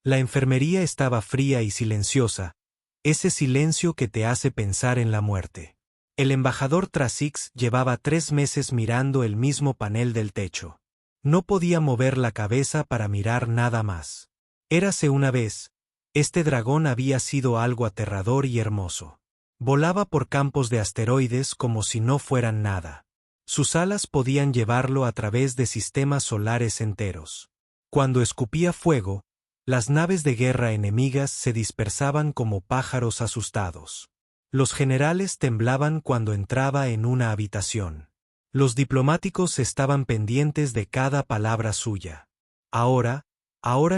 La enfermería estaba fría y silenciosa, ese silencio que te hace pensar en la muerte. El embajador Trasix llevaba 3 meses mirando el mismo panel del techo. No podía mover la cabeza para mirar nada más. Érase una vez, este dragón había sido algo aterrador y hermoso. Volaba por campos de asteroides como si no fueran nada. Sus alas podían llevarlo a través de sistemas solares enteros. Cuando escupía fuego, las naves de guerra enemigas se dispersaban como pájaros asustados. Los generales temblaban cuando entraba en una habitación. Los diplomáticos estaban pendientes de cada palabra suya. Ahora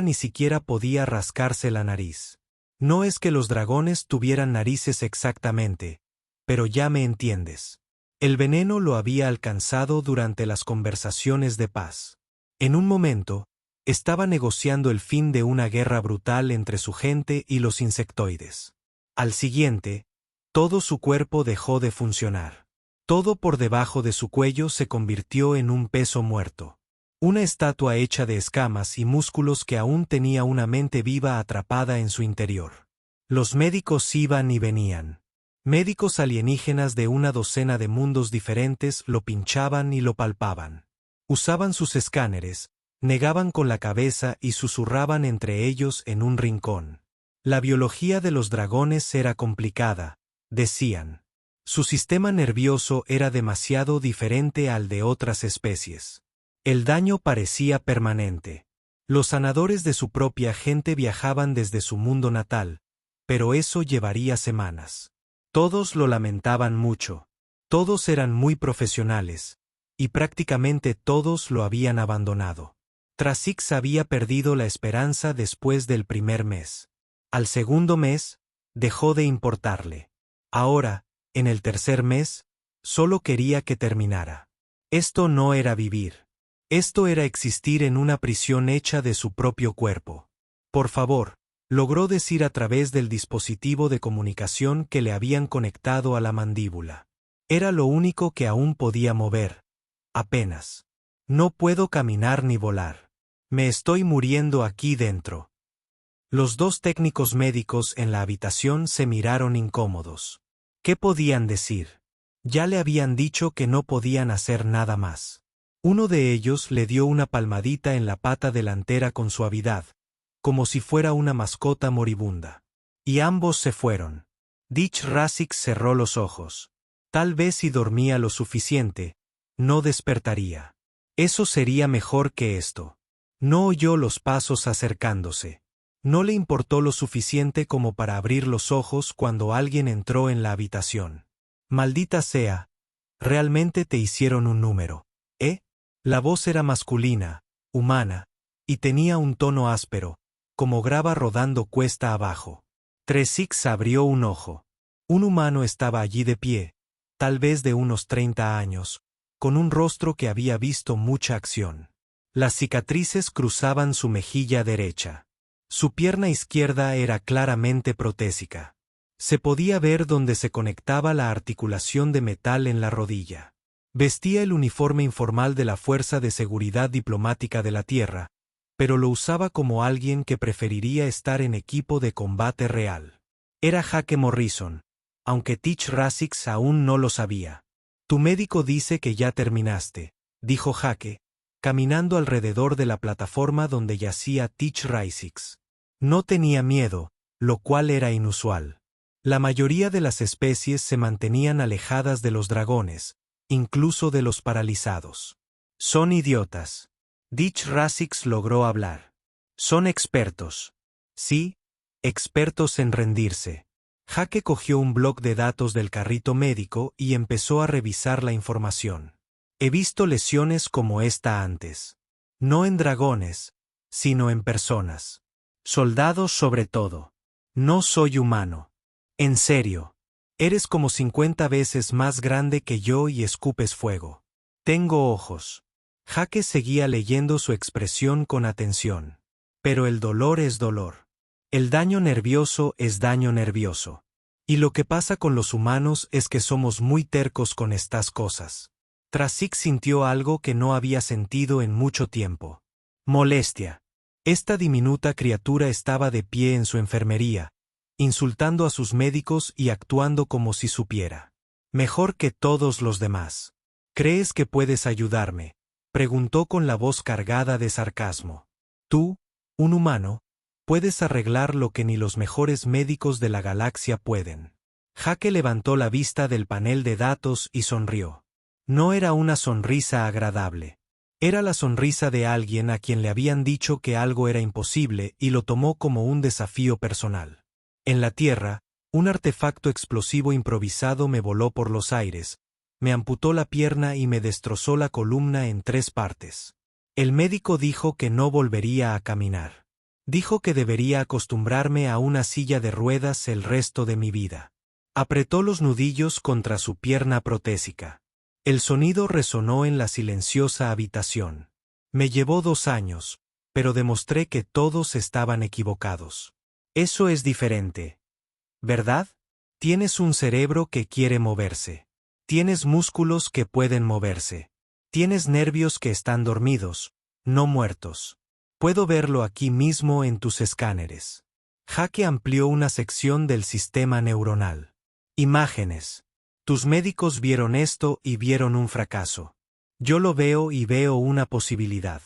ni siquiera podía rascarse la nariz. No es que los dragones tuvieran narices exactamente, pero ya me entiendes. El veneno lo había alcanzado durante las conversaciones de paz. En un momento, estaba negociando el fin de una guerra brutal entre su gente y los insectoides. Al siguiente, todo su cuerpo dejó de funcionar. Todo por debajo de su cuello se convirtió en un peso muerto. Una estatua hecha de escamas y músculos que aún tenía una mente viva atrapada en su interior. Los médicos iban y venían. Médicos alienígenas de una docena de mundos diferentes lo pinchaban y lo palpaban. Usaban sus escáneres, negaban con la cabeza y susurraban entre ellos en un rincón. La biología de los dragones era complicada, decían. Su sistema nervioso era demasiado diferente al de otras especies. El daño parecía permanente. Los sanadores de su propia gente viajaban desde su mundo natal, pero eso llevaría semanas. Todos lo lamentaban mucho. Todos eran muy profesionales, y prácticamente todos lo habían abandonado. Trasix había perdido la esperanza después del primer mes. Al segundo mes, dejó de importarle. Ahora, en el tercer mes, solo quería que terminara. Esto no era vivir. Esto era existir en una prisión hecha de su propio cuerpo. Por favor, logró decir a través del dispositivo de comunicación que le habían conectado a la mandíbula. Era lo único que aún podía mover. Apenas. No puedo caminar ni volar. Me estoy muriendo aquí dentro. Los 2 técnicos médicos en la habitación se miraron incómodos. ¿Qué podían decir? Ya le habían dicho que no podían hacer nada más. Uno de ellos le dio una palmadita en la pata delantera con suavidad, como si fuera una mascota moribunda. Y ambos se fueron. Dich Rasix cerró los ojos. Tal vez si dormía lo suficiente, no despertaría. Eso sería mejor que esto. No oyó los pasos acercándose. No le importó lo suficiente como para abrir los ojos cuando alguien entró en la habitación. Maldita sea, realmente te hicieron un número, ¿eh? La voz era masculina, humana, y tenía un tono áspero, como grava rodando cuesta abajo. Trasix abrió un ojo. Un humano estaba allí de pie, tal vez de unos 30 años, con un rostro que había visto mucha acción. Las cicatrices cruzaban su mejilla derecha. Su pierna izquierda era claramente protésica. Se podía ver donde se conectaba la articulación de metal en la rodilla. Vestía el uniforme informal de la Fuerza de Seguridad Diplomática de la Tierra, pero lo usaba como alguien que preferiría estar en equipo de combate real. Era Jake Morrison, aunque Dich Rasix aún no lo sabía. Tu médico dice que ya terminaste, dijo Jake, caminando alrededor de la plataforma donde yacía Dich Rasix. No tenía miedo, lo cual era inusual. La mayoría de las especies se mantenían alejadas de los dragones, incluso de los paralizados. Son idiotas. Dich Rasix logró hablar. Son expertos. Sí, expertos en rendirse. Jake cogió un bloc de datos del carrito médico y empezó a revisar la información. He visto lesiones como esta antes. No en dragones, sino en personas. Soldados sobre todo. No soy humano. En serio. Eres como 50 veces más grande que yo y escupes fuego. Tengo ojos. Jake seguía leyendo su expresión con atención. Pero el dolor es dolor. El daño nervioso es daño nervioso. Y lo que pasa con los humanos es que somos muy tercos con estas cosas. Trasix sintió algo que no había sentido en mucho tiempo. Molestia. Esta diminuta criatura estaba de pie en su enfermería, insultando a sus médicos y actuando como si supiera mejor que todos los demás. ¿Crees que puedes ayudarme?, preguntó con la voz cargada de sarcasmo. Tú, un humano, puedes arreglar lo que ni los mejores médicos de la galaxia pueden. Jake levantó la vista del panel de datos y sonrió. No era una sonrisa agradable. Era la sonrisa de alguien a quien le habían dicho que algo era imposible y lo tomó como un desafío personal. En la Tierra, un artefacto explosivo improvisado me voló por los aires, me amputó la pierna y me destrozó la columna en 3 partes. El médico dijo que no volvería a caminar. Dijo que debería acostumbrarme a una silla de ruedas el resto de mi vida. Apretó los nudillos contra su pierna protésica. El sonido resonó en la silenciosa habitación. Me llevó 2 años, pero demostré que todos estaban equivocados. Eso es diferente, ¿verdad? Tienes un cerebro que quiere moverse. Tienes músculos que pueden moverse. Tienes nervios que están dormidos, no muertos. Puedo verlo aquí mismo en tus escáneres. Jake amplió una sección del sistema neuronal. Imágenes. Tus médicos vieron esto y vieron un fracaso. Yo lo veo y veo una posibilidad.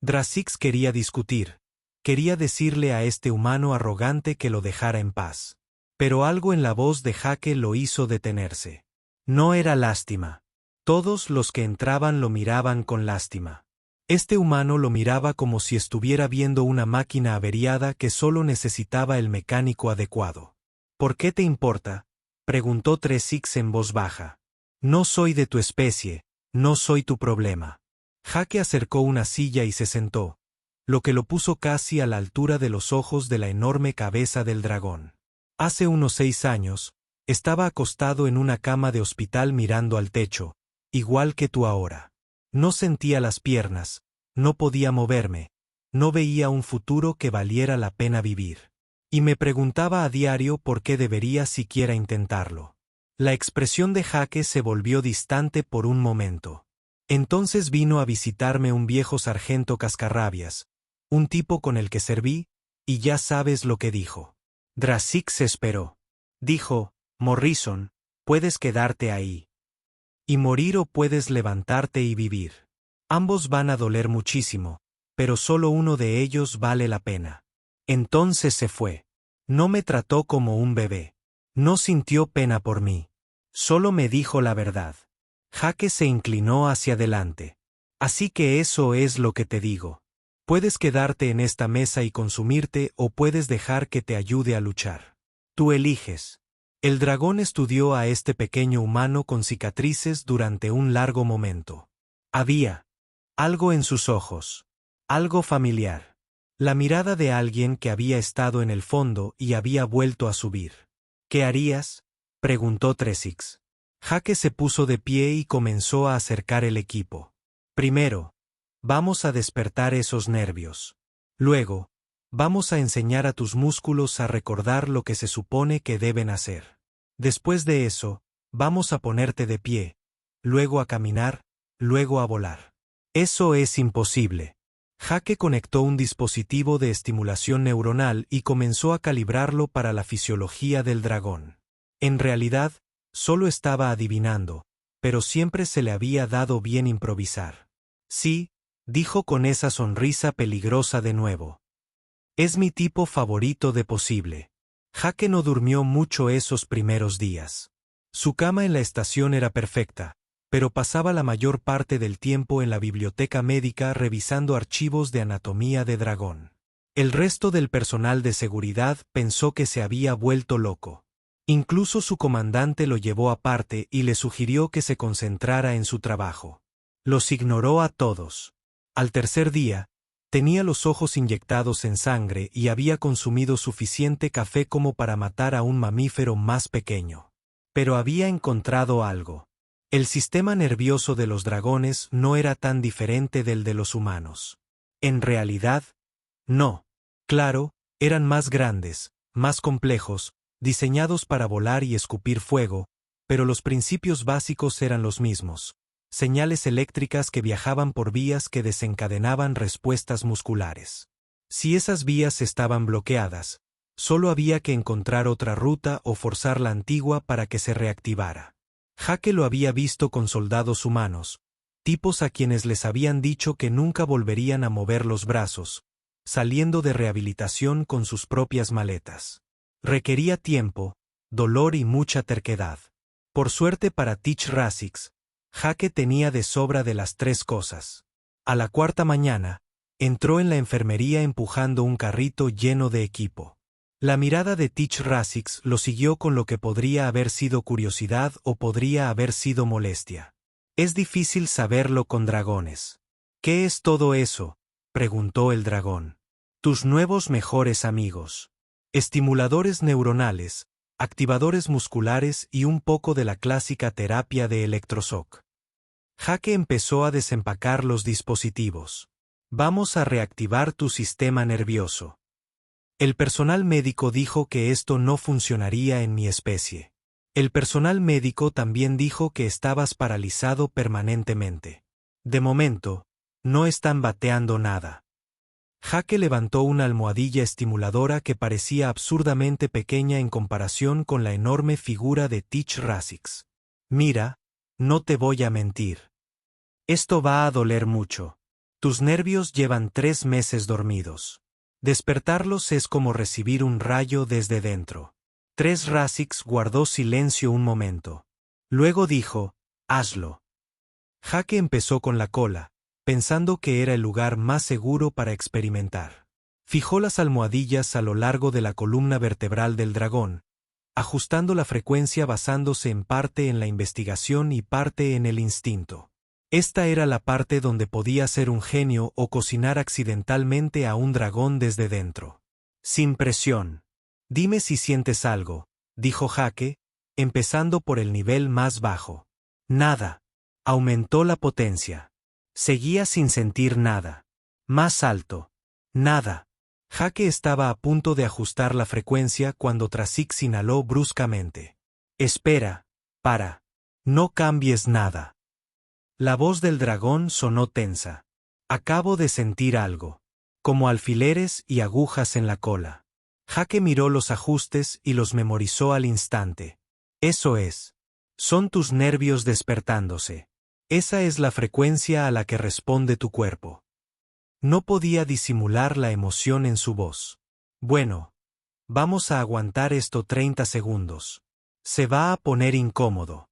Drasix quería discutir. Quería decirle a este humano arrogante que lo dejara en paz. Pero algo en la voz de Jake lo hizo detenerse. No era lástima. Todos los que entraban lo miraban con lástima. Este humano lo miraba como si estuviera viendo una máquina averiada que solo necesitaba el mecánico adecuado. ¿Por qué te importa?, preguntó Drasix en voz baja. No soy de tu especie, no soy tu problema. Jake acercó una silla y se sentó, lo que lo puso casi a la altura de los ojos de la enorme cabeza del dragón. Hace unos 6 años, estaba acostado en una cama de hospital mirando al techo, igual que tú ahora. No sentía las piernas, no podía moverme, no veía un futuro que valiera la pena vivir. Y me preguntaba a diario por qué debería siquiera intentarlo. La expresión de Jake se volvió distante por un momento. Entonces vino a visitarme un viejo sargento cascarrabias, un tipo con el que serví, y ya sabes lo que dijo. Drasix esperó. Dijo, Morrison, puedes quedarte ahí. Y morir o puedes levantarte y vivir. Ambos van a doler muchísimo, pero solo uno de ellos vale la pena. Entonces se fue. No me trató como un bebé. No sintió pena por mí. Solo me dijo la verdad. Jake se inclinó hacia adelante. Así que eso es lo que te digo. Puedes quedarte en esta mesa y consumirte o puedes dejar que te ayude a luchar. Tú eliges. El dragón estudió a este pequeño humano con cicatrices durante un largo momento. Había algo en sus ojos. Algo familiar. La mirada de alguien que había estado en el fondo y había vuelto a subir. ¿Qué harías?, preguntó Drasix. Jake se puso de pie y comenzó a acercar el equipo. Primero, vamos a despertar esos nervios. Luego, vamos a enseñar a tus músculos a recordar lo que se supone que deben hacer. Después de eso, vamos a ponerte de pie, luego a caminar, luego a volar. Eso es imposible. Jake conectó un dispositivo de estimulación neuronal y comenzó a calibrarlo para la fisiología del dragón. En realidad, solo estaba adivinando, pero siempre se le había dado bien improvisar. Sí, dijo con esa sonrisa peligrosa de nuevo. Es mi tipo favorito de posible. Jake no durmió mucho esos primeros días. Su cama en la estación era perfecta, pero pasaba la mayor parte del tiempo en la biblioteca médica revisando archivos de anatomía de dragón. El resto del personal de seguridad pensó que se había vuelto loco. Incluso su comandante lo llevó aparte y le sugirió que se concentrara en su trabajo. Los ignoró a todos. Al tercer día, tenía los ojos inyectados en sangre y había consumido suficiente café como para matar a un mamífero más pequeño. Pero había encontrado algo. El sistema nervioso de los dragones no era tan diferente del de los humanos. En realidad, no. Claro, eran más grandes, más complejos, diseñados para volar y escupir fuego, pero los principios básicos eran los mismos. Señales eléctricas que viajaban por vías que desencadenaban respuestas musculares. Si esas vías estaban bloqueadas, solo había que encontrar otra ruta o forzar la antigua para que se reactivara. Jake lo había visto con soldados humanos, tipos a quienes les habían dicho que nunca volverían a mover los brazos, saliendo de rehabilitación con sus propias maletas. Requería tiempo, dolor y mucha terquedad. Por suerte para Teach Rasics, Jake tenía de sobra de las tres cosas. A la cuarta mañana, entró en la enfermería empujando un carrito lleno de equipo. La mirada de Teach Rasics lo siguió con lo que podría haber sido curiosidad o podría haber sido molestia. Es difícil saberlo con dragones. ¿Qué es todo eso?, preguntó el dragón. Tus nuevos mejores amigos. Estimuladores neuronales, activadores musculares y un poco de la clásica terapia de electroshock. Jake empezó a desempacar los dispositivos. Vamos a reactivar tu sistema nervioso. El personal médico dijo que esto no funcionaría en mi especie. El personal médico también dijo que estabas paralizado permanentemente. De momento, no están bateando nada. Jake levantó una almohadilla estimuladora que parecía absurdamente pequeña en comparación con la enorme figura de Teach Rasics. Mira, no te voy a mentir. Esto va a doler mucho. Tus nervios llevan 3 meses dormidos. Despertarlos es como recibir un rayo desde dentro. Teach Rasics guardó silencio un momento. Luego dijo, hazlo. Jake empezó con la cola, pensando que era el lugar más seguro para experimentar. Fijó las almohadillas a lo largo de la columna vertebral del dragón, ajustando la frecuencia basándose en parte en la investigación y parte en el instinto. Esta era la parte donde podía ser un genio o cocinar accidentalmente a un dragón desde dentro. Sin presión. Dime si sientes algo, dijo Jake, empezando por el nivel más bajo. Nada. Aumentó la potencia. Seguía sin sentir nada. Más alto. Nada. Jake estaba a punto de ajustar la frecuencia cuando Trasix inhaló bruscamente. Espera, para. No cambies nada. La voz del dragón sonó tensa. Acabo de sentir algo. Como alfileres y agujas en la cola. Jake miró los ajustes y los memorizó al instante. Eso es. Son tus nervios despertándose. Esa es la frecuencia a la que responde tu cuerpo. No podía disimular la emoción en su voz. Bueno, vamos a aguantar esto 30 segundos. Se va a poner incómodo.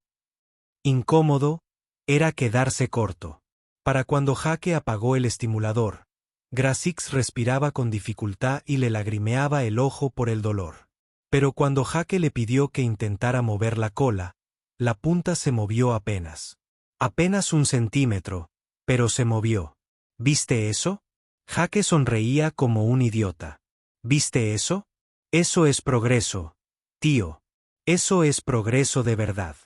Incómodo era quedarse corto. Para cuando Jake apagó el estimulador, Grasix respiraba con dificultad y le lagrimeaba el ojo por el dolor. Pero cuando Jake le pidió que intentara mover la cola, la punta se movió apenas. Apenas 1 centímetro, pero se movió. ¿Viste eso? Jake sonreía como un idiota. ¿Viste eso? Eso es progreso, tío. Eso es progreso de verdad.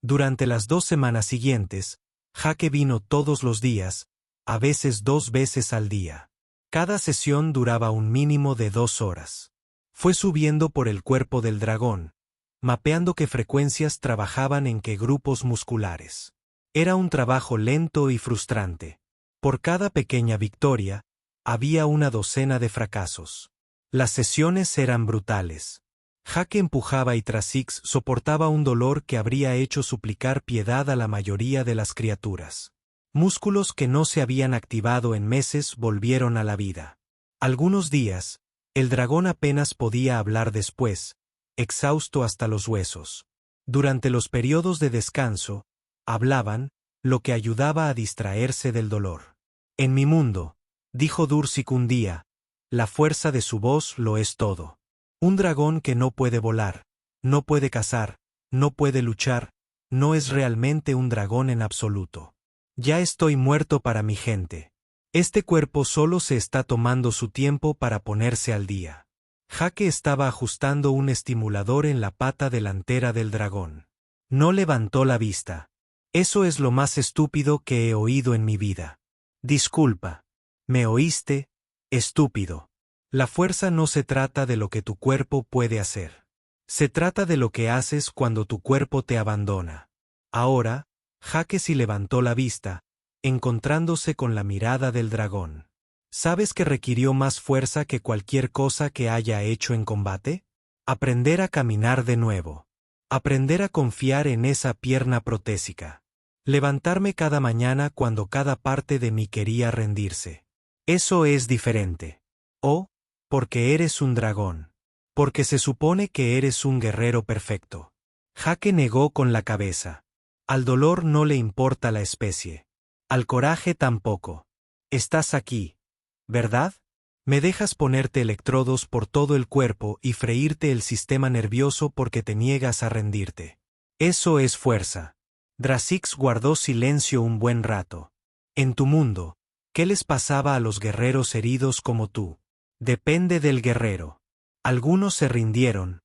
Durante las 2 semanas siguientes, Jake vino todos los días, a veces 2 veces al día. Cada sesión duraba un mínimo de 2 horas. Fue subiendo por el cuerpo del dragón, mapeando qué frecuencias trabajaban en qué grupos musculares. Era un trabajo lento y frustrante. Por cada pequeña victoria, había una docena de fracasos. Las sesiones eran brutales. Jake empujaba y Trasix soportaba un dolor que habría hecho suplicar piedad a la mayoría de las criaturas. Músculos que no se habían activado en meses volvieron a la vida. Algunos días, el dragón apenas podía hablar después, exhausto hasta los huesos. Durante los periodos de descanso, hablaban, lo que ayudaba a distraerse del dolor. En mi mundo, dijo Durzik un día, la fuerza de su voz lo es todo. Un dragón que no puede volar, no puede cazar, no puede luchar, no es realmente un dragón en absoluto. Ya estoy muerto para mi gente. Este cuerpo solo se está tomando su tiempo para ponerse al día. Jake estaba ajustando un estimulador en la pata delantera del dragón. No levantó la vista. Eso es lo más estúpido que he oído en mi vida. Disculpa. ¿Me oíste? Estúpido. La fuerza no se trata de lo que tu cuerpo puede hacer. Se trata de lo que haces cuando tu cuerpo te abandona. Ahora, Jake sí levantó la vista, encontrándose con la mirada del dragón. ¿Sabes que requirió más fuerza que cualquier cosa que haya hecho en combate? Aprender a caminar de nuevo. Aprender a confiar en esa pierna protésica. Levantarme cada mañana cuando cada parte de mí quería rendirse. Eso es diferente. Oh, porque eres un dragón. Porque se supone que eres un guerrero perfecto. Jake negó con la cabeza. Al dolor no le importa la especie. Al coraje tampoco. Estás aquí, ¿verdad? Me dejas ponerte electrodos por todo el cuerpo y freírte el sistema nervioso porque te niegas a rendirte. Eso es fuerza. Drasix guardó silencio un buen rato. En tu mundo, ¿qué les pasaba a los guerreros heridos como tú? Depende del guerrero. Algunos se rindieron,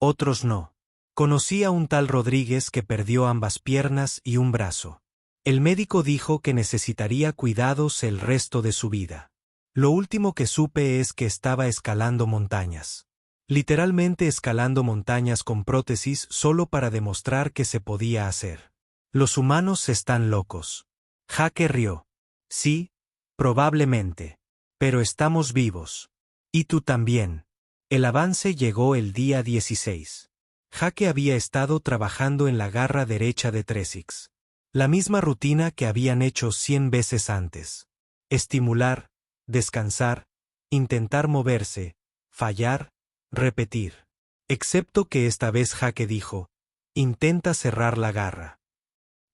otros no. Conocí a un tal Rodríguez que perdió ambas piernas y un brazo. El médico dijo que necesitaría cuidados el resto de su vida. Lo último que supe es que estaba escalando montañas. Literalmente escalando montañas con prótesis solo para demostrar que se podía hacer. Los humanos están locos. Jake rió. Sí, probablemente. Pero estamos vivos. Y tú también. El avance llegó el día 16. Jake había estado trabajando en la garra derecha de Tresix. La misma rutina que habían hecho 100 veces antes. Estimular, descansar, intentar moverse, fallar, repetir. Excepto que esta vez Jake dijo, intenta cerrar la garra.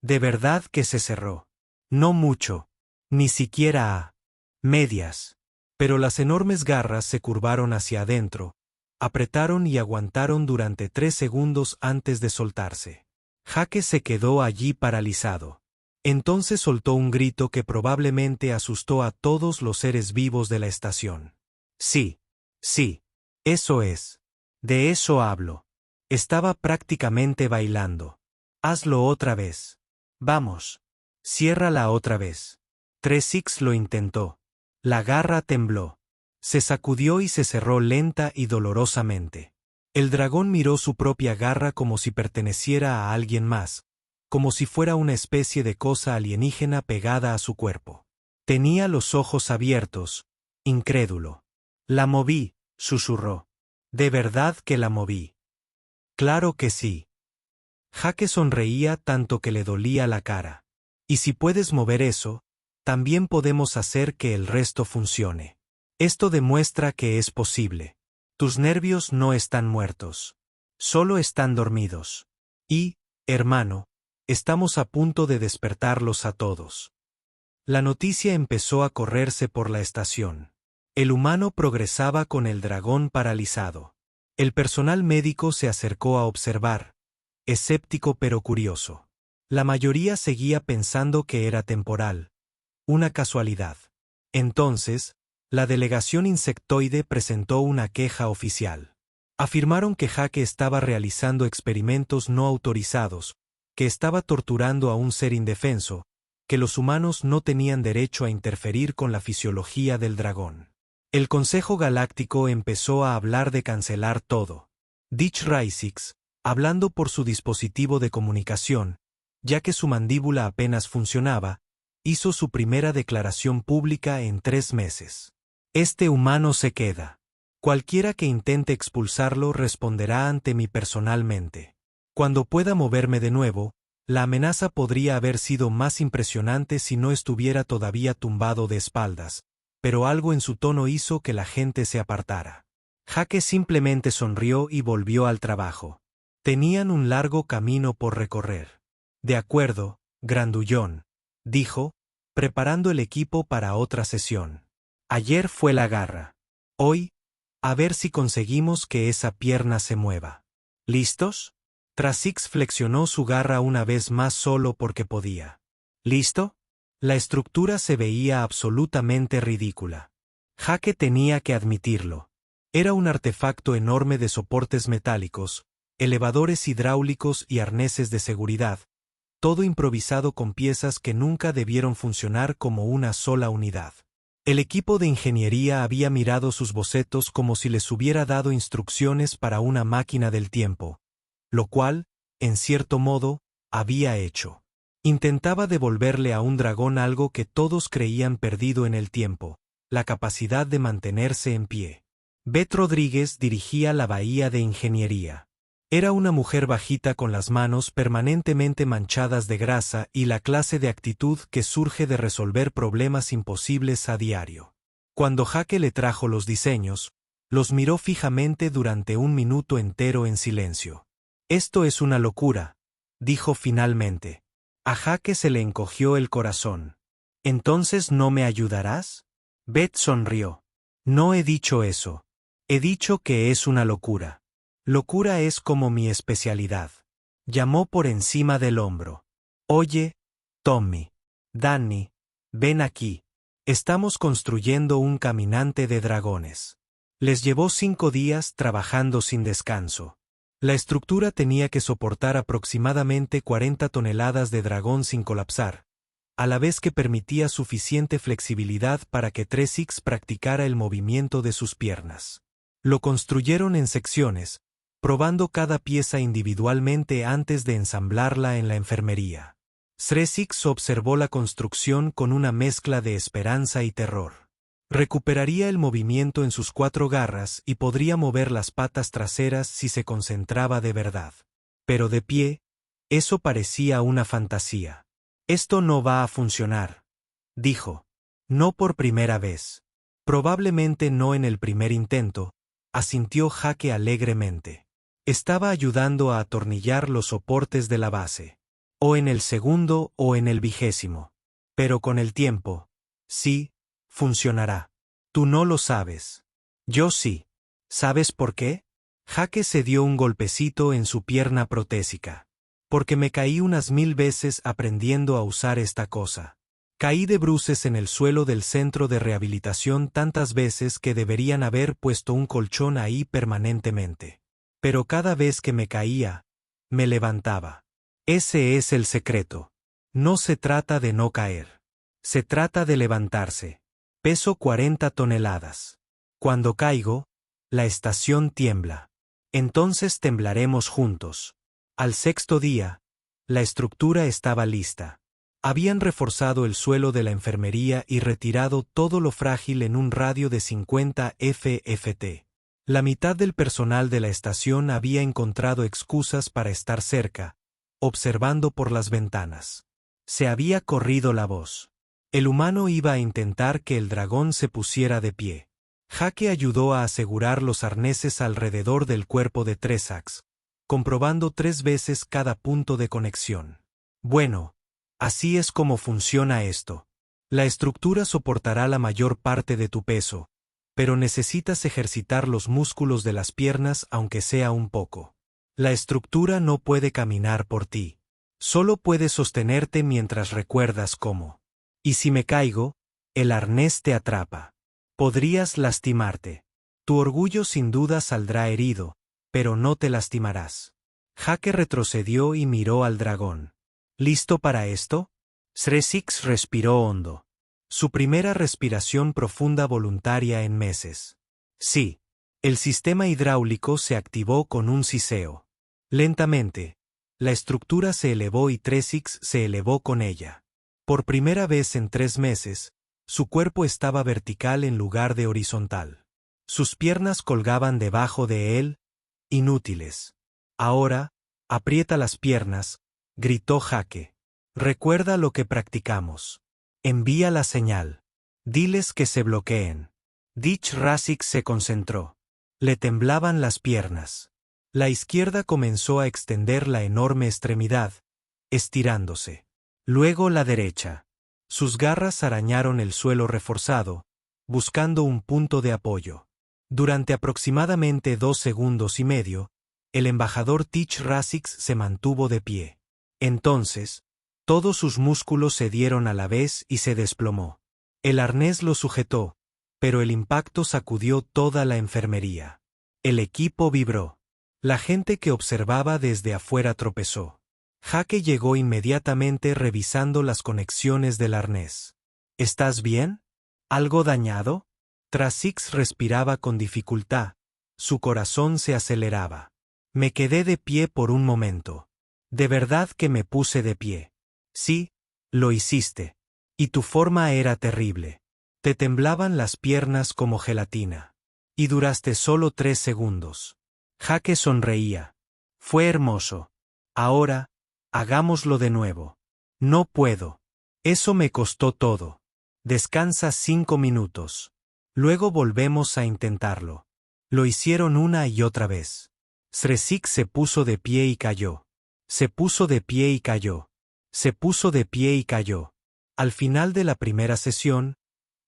De verdad que se cerró. No mucho, ni siquiera a medias. Pero las enormes garras se curvaron hacia adentro, apretaron y aguantaron durante 3 segundos antes de soltarse. Jake se quedó allí paralizado. Entonces soltó un grito que probablemente asustó a todos los seres vivos de la estación. Sí, sí, eso es. De eso hablo. Estaba prácticamente bailando. Hazlo otra vez. Vamos. Ciérrala otra vez. Tresix lo intentó. La garra tembló. Se sacudió y se cerró lenta y dolorosamente. El dragón miró su propia garra como si perteneciera a alguien más, como si fuera una especie de cosa alienígena pegada a su cuerpo. Tenía los ojos abiertos, incrédulo. La moví, susurró. ¿De verdad que la moví? Claro que sí. Jake sonreía tanto que le dolía la cara. Y si puedes mover eso, también podemos hacer que el resto funcione. Esto demuestra que es posible. Tus nervios no están muertos. Solo están dormidos. Y, hermano, estamos a punto de despertarlos a todos. La noticia empezó a correrse por la estación. El humano progresaba con el dragón paralizado. El personal médico se acercó a observar, escéptico pero curioso. La mayoría seguía pensando que era temporal, una casualidad. Entonces, la delegación insectoide presentó una queja oficial. Afirmaron que Jake estaba realizando experimentos no autorizados, que estaba torturando a un ser indefenso, que los humanos no tenían derecho a interferir con la fisiología del dragón. El Consejo Galáctico empezó a hablar de cancelar todo. Dich Raisix, hablando por su dispositivo de comunicación, ya que su mandíbula apenas funcionaba, hizo su primera declaración pública en 3 meses. Este humano se queda. Cualquiera que intente expulsarlo responderá ante mí personalmente. Cuando pueda moverme de nuevo, la amenaza podría haber sido más impresionante si no estuviera todavía tumbado de espaldas, pero algo en su tono hizo que la gente se apartara. Jake simplemente sonrió y volvió al trabajo. Tenían un largo camino por recorrer. De acuerdo, grandullón, dijo, preparando el equipo para otra sesión. Ayer fue la garra. Hoy, a ver si conseguimos que esa pierna se mueva. ¿Listos? Trazix flexionó su garra una vez más solo porque podía. ¿Listo? La estructura se veía absolutamente ridícula. Jake tenía que admitirlo. Era un artefacto enorme de soportes metálicos, elevadores hidráulicos y arneses de seguridad, todo improvisado con piezas que nunca debieron funcionar como una sola unidad. El equipo de ingeniería había mirado sus bocetos como si les hubiera dado instrucciones para una máquina del tiempo, lo cual, en cierto modo, había hecho. Intentaba devolverle a un dragón algo que todos creían perdido en el tiempo, la capacidad de mantenerse en pie. Beth Rodríguez dirigía la bahía de ingeniería. Era una mujer bajita con las manos permanentemente manchadas de grasa y la clase de actitud que surge de resolver problemas imposibles a diario. Cuando Jake le trajo los diseños, los miró fijamente durante un minuto entero en silencio. «Esto es una locura», dijo finalmente. A Jake se le encogió el corazón. «¿Entonces no me ayudarás?» Beth sonrió. «No he dicho eso. He dicho que es una locura. Locura es como mi especialidad». Llamó por encima del hombro. «Oye, Tommy, Danny, ven aquí. Estamos construyendo un caminante de dragones». Les llevó 5 días trabajando sin descanso. La estructura tenía que soportar aproximadamente 40 toneladas de dragón sin colapsar, a la vez que permitía suficiente flexibilidad para que Tresix practicara el movimiento de sus piernas. Lo construyeron en secciones, probando cada pieza individualmente antes de ensamblarla en la enfermería. Tresix observó la construcción con una mezcla de esperanza y terror. Recuperaría el movimiento en sus 4 garras y podría mover las patas traseras si se concentraba de verdad. Pero de pie, eso parecía una fantasía. «Esto no va a funcionar», dijo. «No por primera vez. Probablemente no en el primer intento», asintió Jake alegremente. Estaba ayudando a atornillar los soportes de la base. «O en el segundo o en el 20º. Pero con el tiempo, sí, funcionará. Tú no lo sabes. Yo sí. ¿Sabes por qué?» Jake se dio un golpecito en su pierna protésica. «Porque me caí unas 1000 veces aprendiendo a usar esta cosa. Caí de bruces en el suelo del centro de rehabilitación tantas veces que deberían haber puesto un colchón ahí permanentemente. Pero cada vez que me caía, me levantaba. Ese es el secreto. No se trata de no caer. Se trata de levantarse. Peso 40 toneladas. Cuando caigo, la estación tiembla. Entonces temblaremos juntos». Al 6º día, la estructura estaba lista. Habían reforzado el suelo de la enfermería y retirado todo lo frágil en un radio de 50 FFT. La mitad del personal de la estación había encontrado excusas para estar cerca, observando por las ventanas. Se había corrido la voz. El humano iba a intentar que el dragón se pusiera de pie. Jake ayudó a asegurar los arneses alrededor del cuerpo de Tresix, comprobando 3 veces cada punto de conexión. «Bueno, así es como funciona esto. La estructura soportará la mayor parte de tu peso, pero necesitas ejercitar los músculos de las piernas aunque sea un poco. La estructura no puede caminar por ti. Solo puede sostenerte mientras recuerdas cómo. Y si me caigo, el arnés te atrapa. Podrías lastimarte. Tu orgullo sin duda saldrá herido, pero no te lastimarás». Jake retrocedió y miró al dragón. «¿Listo para esto?» Tresix respiró hondo. Su primera respiración profunda voluntaria en meses. Sí. El sistema hidráulico se activó con un siseo. Lentamente, la estructura se elevó y Tresix se elevó con ella. Por primera vez en 3 meses, su cuerpo estaba vertical en lugar de horizontal. Sus piernas colgaban debajo de él, inútiles. «Ahora, aprieta las piernas», gritó Jake. «Recuerda lo que practicamos. Envía la señal. Diles que se bloqueen». Tresix se concentró. Le temblaban las piernas. La izquierda comenzó a extender la enorme extremidad, estirándose. Luego la derecha. Sus garras arañaron el suelo reforzado, buscando un punto de apoyo. Durante aproximadamente 2 segundos y medio, el embajador Tresix se mantuvo de pie. Entonces, todos sus músculos se dieron a la vez y se desplomó. El arnés lo sujetó, pero el impacto sacudió toda la enfermería. El equipo vibró. La gente que observaba desde afuera tropezó. Jake llegó inmediatamente revisando las conexiones del arnés. «¿Estás bien? ¿Algo dañado?» Tresix respiraba con dificultad. Su corazón se aceleraba. «Me quedé de pie por un momento. De verdad que me puse de pie». «Sí, lo hiciste. Y tu forma era terrible. Te temblaban las piernas como gelatina. Y duraste solo 3 segundos. Jake sonreía. Fue hermoso. Ahora, hagámoslo de nuevo. No puedo. Eso me costó todo. Descansa 5 minutos. Luego volvemos a intentarlo. Lo hicieron una y otra vez. Tresic se puso de pie y cayó. Se puso de pie y cayó. Se puso de pie y cayó. Al final de la primera sesión,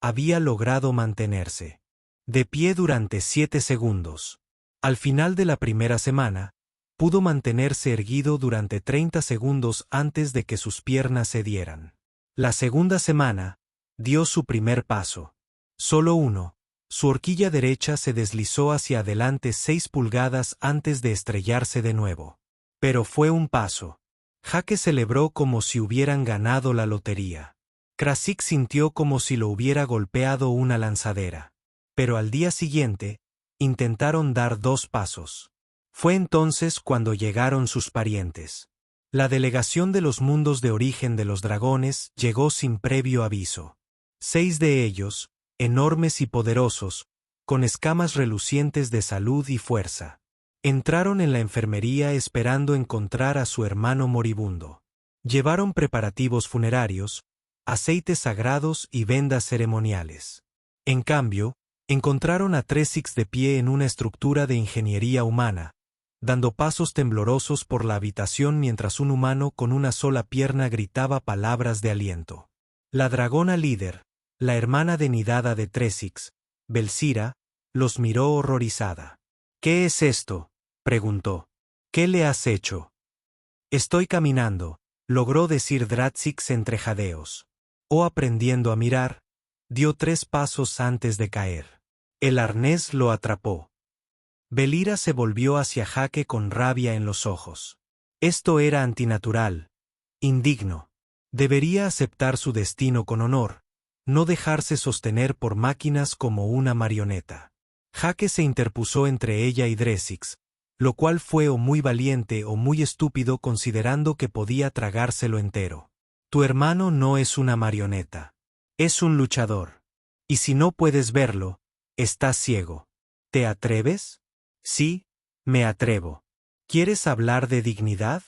había logrado mantenerse de pie durante 7 segundos. Al final de la primera semana, pudo mantenerse erguido durante 30 segundos antes de que sus piernas cedieran. La segunda semana, dio su primer paso. Solo uno. Su horquilla derecha se deslizó hacia adelante 6 pulgadas antes de estrellarse de nuevo. Pero fue un paso. Jake celebró como si hubieran ganado la lotería. Tresic sintió como si lo hubiera golpeado una lanzadera. Pero al día siguiente, intentaron dar 2 pasos. Fue entonces cuando llegaron sus parientes. La delegación de los mundos de origen de los dragones llegó sin previo aviso. 6 de ellos, enormes y poderosos, con escamas relucientes de salud y fuerza. Entraron en la enfermería esperando encontrar a su hermano moribundo. Llevaron preparativos funerarios, aceites sagrados y vendas ceremoniales. En cambio, encontraron a Tresic de pie en una estructura de ingeniería humana, dando pasos temblorosos por la habitación mientras un humano con una sola pierna gritaba palabras de aliento. La dragona líder, la hermana de Nidada de Tresic, Belsira, los miró horrorizada. «¿Qué es esto?», preguntó. «¿Qué le has hecho?». «Estoy caminando», logró decir Tresic entre jadeos. O aprendiendo a mirar, dio 3 pasos antes de caer. El arnés lo atrapó. Belira se volvió hacia Jake con rabia en los ojos. Esto era antinatural, indigno. Debería aceptar su destino con honor, no dejarse sostener por máquinas como una marioneta. Jake se interpuso entre ella y Tresic, lo cual fue o muy valiente o muy estúpido considerando que podía tragárselo entero. Tu hermano no es una marioneta. Es un luchador. Y si no puedes verlo, estás ciego. ¿Te atreves? Sí, me atrevo. ¿Quieres hablar de dignidad?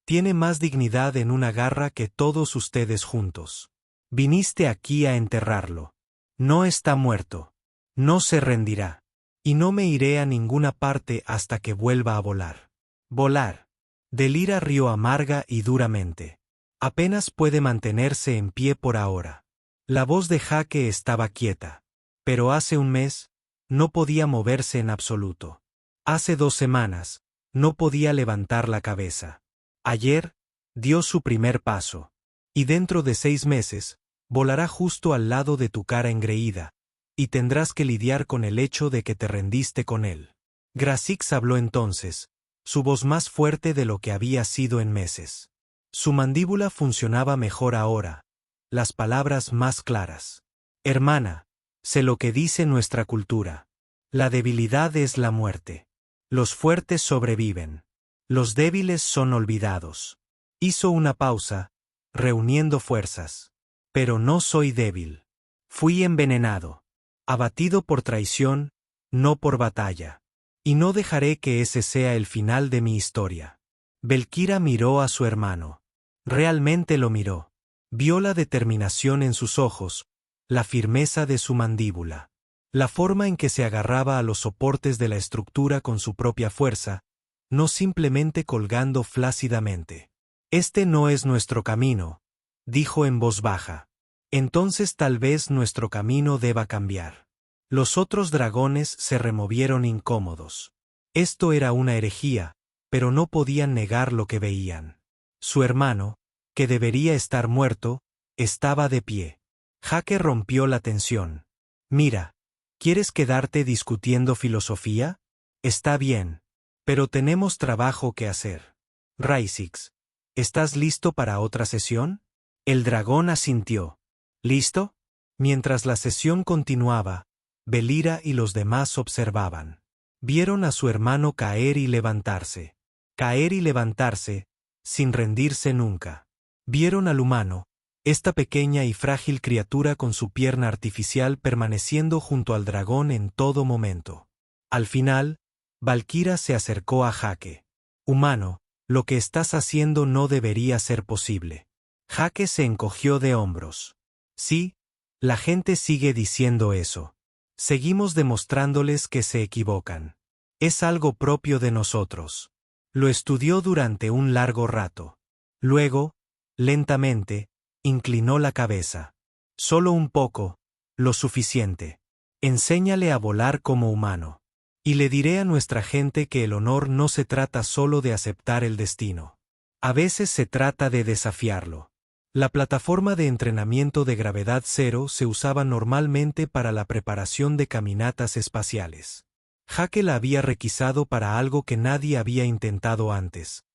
Tiene más dignidad en una garra que todos ustedes juntos. Viniste aquí a enterrarlo. No está muerto. No se rendirá. Y no me iré a ninguna parte hasta que vuelva a volar. Volar. Delira rió amarga y duramente. Apenas puede mantenerse en pie por ahora. La voz de Jake estaba quieta. Pero hace un mes, no podía moverse en absoluto. Hace 2 semanas, no podía levantar la cabeza. Ayer, dio su primer paso. Y dentro de 6 meses, volará justo al lado de tu cara engreída, y tendrás que lidiar con el hecho de que te rendiste con él. Tresic habló entonces, su voz más fuerte de lo que había sido en meses. Su mandíbula funcionaba mejor ahora, las palabras más claras. Hermana, sé lo que dice nuestra cultura. La debilidad es la muerte. Los fuertes sobreviven. Los débiles son olvidados. Hizo una pausa, reuniendo fuerzas. Pero no soy débil. Fui envenenado. Abatido por traición, no por batalla. Y no dejaré que ese sea el final de mi historia. Belkira miró a su hermano. Realmente lo miró. Vio la determinación en sus ojos, la firmeza de su mandíbula. La forma en que se agarraba a los soportes de la estructura con su propia fuerza, no simplemente colgando flácidamente. Este no es nuestro camino, dijo en voz baja. Entonces tal vez nuestro camino deba cambiar. Los otros dragones se removieron incómodos. Esto era una herejía, pero no podían negar lo que veían. Su hermano, que debería estar muerto, estaba de pie. Jake rompió la tensión. Mira, ¿quieres quedarte discutiendo filosofía? Está bien. Pero tenemos trabajo que hacer. Tresic, ¿estás listo para otra sesión? El dragón asintió. ¿Listo? Mientras la sesión continuaba, Belira y los demás observaban. Vieron a su hermano caer y levantarse. Caer y levantarse, sin rendirse nunca. Vieron al humano, esta pequeña y frágil criatura con su pierna artificial permaneciendo junto al dragón en todo momento. Al final, Valkyra se acercó a Jake. Humano, lo que estás haciendo no debería ser posible. Jake se encogió de hombros. Sí, la gente sigue diciendo eso. Seguimos demostrándoles que se equivocan. Es algo propio de nosotros. Lo estudió durante un largo rato. Luego, lentamente, inclinó la cabeza. Solo un poco, lo suficiente. Enséñale a volar como humano. Y le diré a nuestra gente que el honor no se trata solo de aceptar el destino. A veces se trata de desafiarlo. La plataforma de entrenamiento de gravedad cero se usaba normalmente para la preparación de caminatas espaciales. Jake la había requisado para algo que nadie había intentado antes: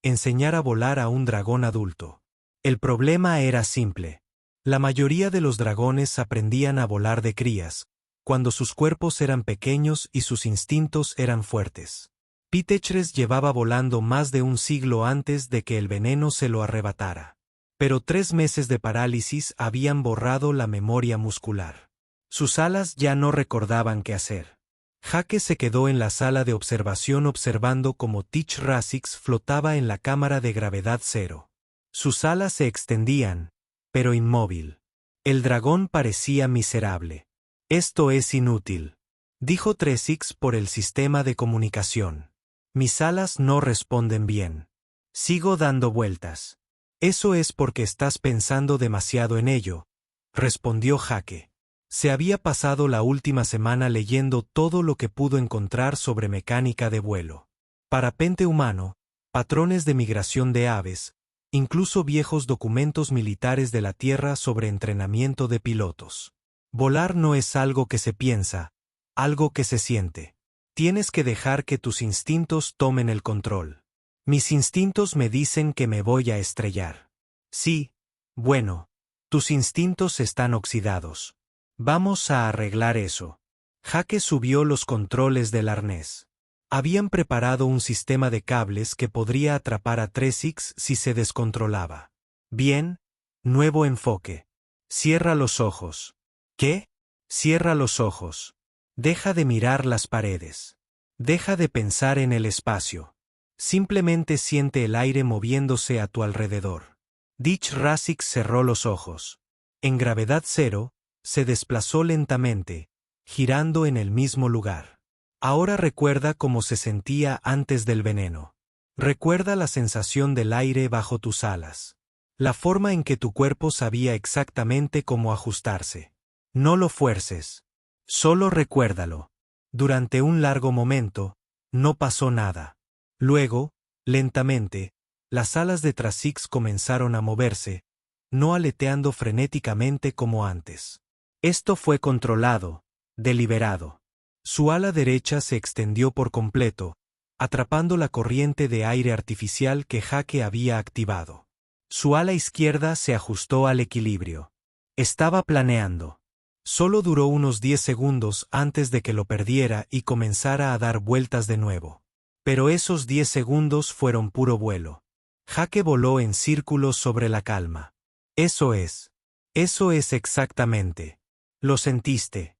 enseñar a volar a un dragón adulto. El problema era simple. La mayoría de los dragones aprendían a volar de crías, cuando sus cuerpos eran pequeños y sus instintos eran fuertes. Pithecres llevaba volando más de un siglo antes de que el veneno se lo arrebatara. Pero 3 meses de parálisis habían borrado la memoria muscular. Sus alas ya no recordaban qué hacer. Jake se quedó en la sala de observación observando cómo Teach Rasix flotaba en la cámara de gravedad cero. Sus alas se extendían, pero inmóvil. El dragón parecía miserable. Esto es inútil, dijo Tresix por el sistema de comunicación. Mis alas no responden bien. Sigo dando vueltas. Eso es porque estás pensando demasiado en ello, respondió Jake. Se había pasado la última semana leyendo todo lo que pudo encontrar sobre mecánica de vuelo. Parapente humano, patrones de migración de aves, incluso viejos documentos militares de la Tierra sobre entrenamiento de pilotos. Volar no es algo que se piensa, algo que se siente. Tienes que dejar que tus instintos tomen el control. Mis instintos me dicen que me voy a estrellar. Sí, bueno, tus instintos están oxidados. Vamos a arreglar eso. Jake subió los controles del arnés. Habían preparado un sistema de cables que podría atrapar a Tresix si se descontrolaba. Bien, nuevo enfoque. Cierra los ojos. ¿Qué? Cierra los ojos. Deja de mirar las paredes. Deja de pensar en el espacio. Simplemente siente el aire moviéndose a tu alrededor. Teach Rasix cerró los ojos. En gravedad cero, se desplazó lentamente, girando en el mismo lugar. Ahora recuerda cómo se sentía antes del veneno. Recuerda la sensación del aire bajo tus alas. La forma en que tu cuerpo sabía exactamente cómo ajustarse. No lo fuerces. Solo recuérdalo. Durante un largo momento, no pasó nada. Luego, lentamente, las alas de Tresix comenzaron a moverse, no aleteando frenéticamente como antes. Esto fue controlado, deliberado. Su ala derecha se extendió por completo, atrapando la corriente de aire artificial que Jake había activado. Su ala izquierda se ajustó al equilibrio. Estaba planeando. Solo duró unos 10 segundos antes de que lo perdiera y comenzara a dar vueltas de nuevo. Pero esos 10 segundos fueron puro vuelo. Jake voló en círculos sobre la calma. Eso es exactamente. Lo sentiste,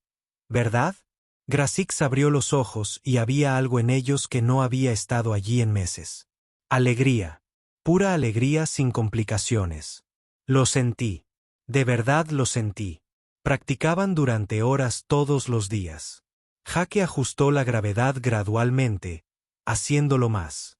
¿verdad? Grasix abrió los ojos y había algo en ellos que no había estado allí en meses. Alegría. Pura alegría sin complicaciones. Lo sentí. De verdad lo sentí. Practicaban durante horas todos los días. Jake ajustó la gravedad gradualmente, haciéndolo más